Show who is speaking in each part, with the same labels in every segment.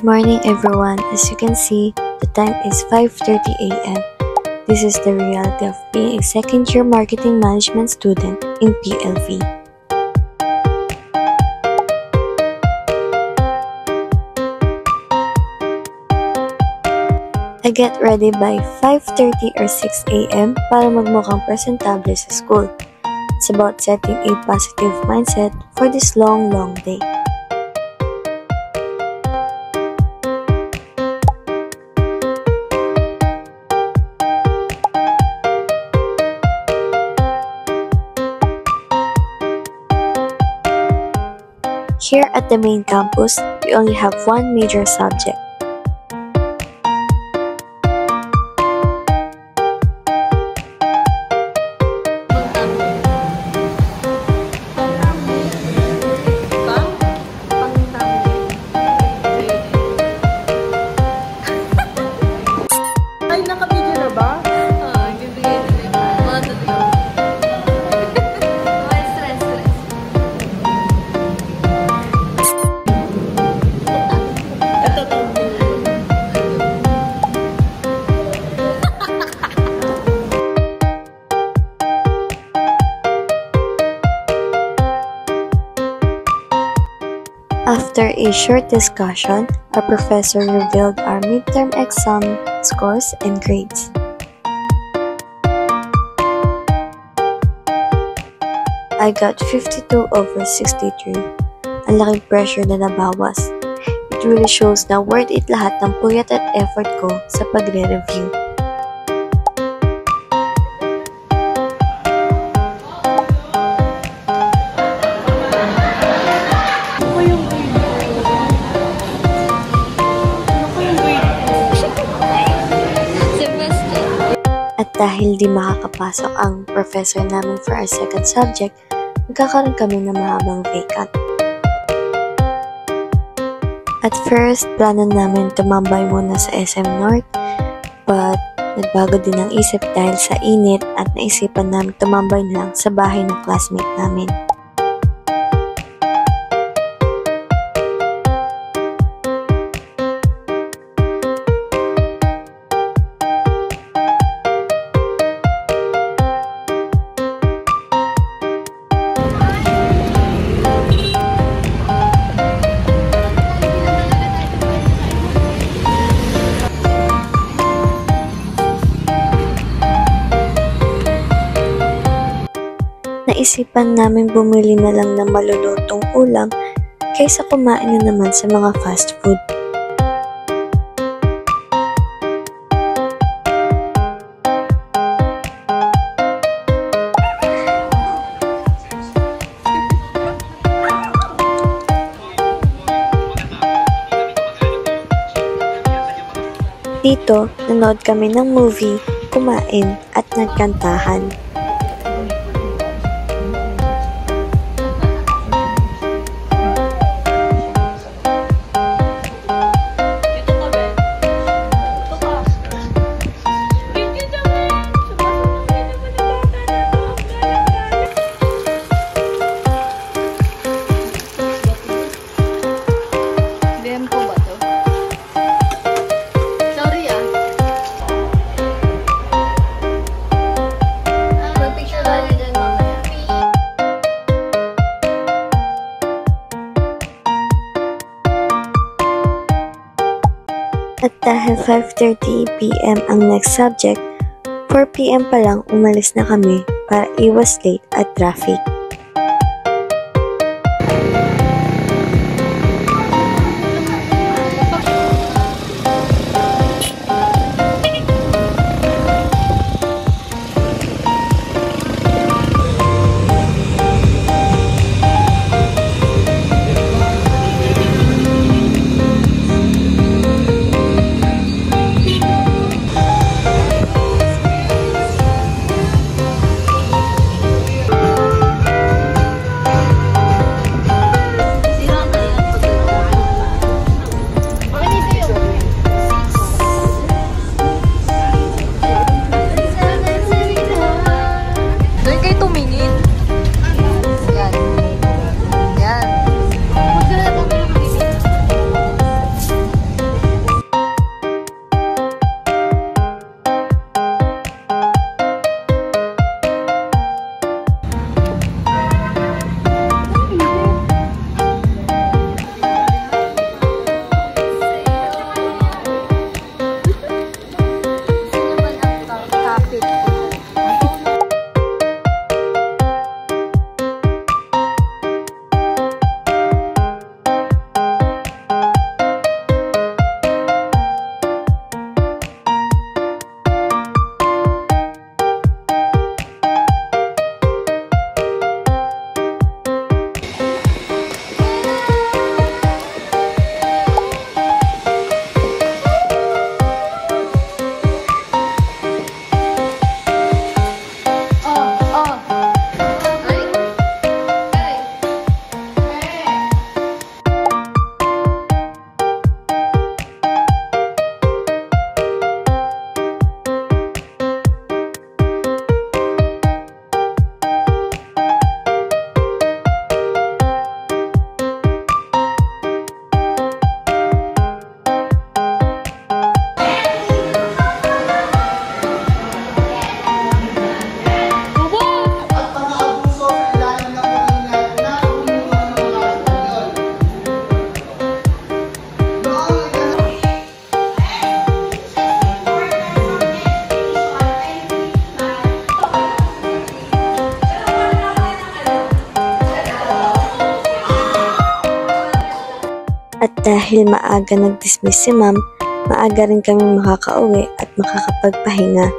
Speaker 1: Morning everyone, as you can see, the time is 5:30 a.m. This is the reality of being a second-year marketing management student in PLV. I get ready by 5:30 or 6 a.m. para magmukhang presentable sa school. It's about setting a positive mindset for this long day. Here at the main campus, we only have one major subject.
Speaker 2: Ay, naka-video na ba?
Speaker 3: Oo, bibigyan nila. Mga totoo. Stress.
Speaker 2: Ito to.
Speaker 1: After a short discussion, our professor revealed our midterm exam scores and grades. I got 52 over 63. Ang laking pressure na nabawas. It really shows na worth it lahat ng puyat at effort ko sa pagre-review. At dahil di makakapasok ang professor namin for our second subject, magkakaroon kami ng mahabang vacant. At first, plano namin tumambay muna sa SM North, but nagbago din ang isip dahil sa init at naisipan namin tumambay na lang sa bahay ng classmate namin. Naisipan namin bumili na lang ng malulutong ulam kaysa kumain na naman sa mga fast food. Dito, nanood kami ng movie, kumain at nagkantahan. At dahil 5:30 p.m. ang next subject, 4 p.m. pa lang umalis na kami para iwas late at traffic. At dahil maaga nag-dismiss si ma'am, maaga rin kami makakauwi at makakapagpahinga.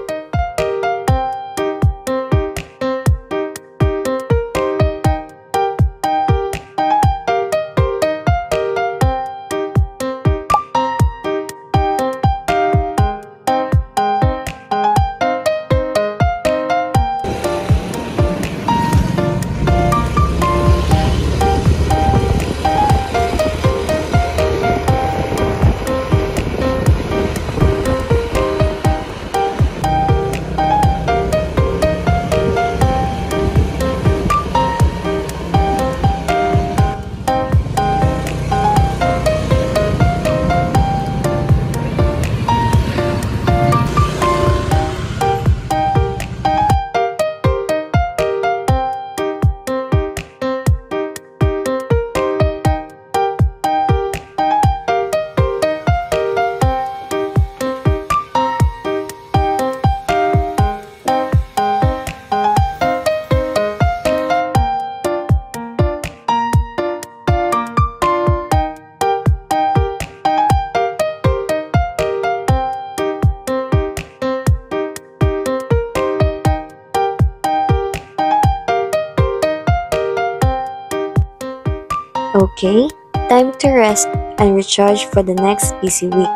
Speaker 1: Okay, time to rest and recharge for the next busy week.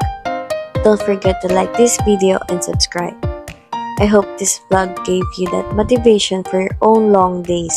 Speaker 1: Don't forget to like this video and subscribe. I hope this vlog gave you that motivation for your own long days.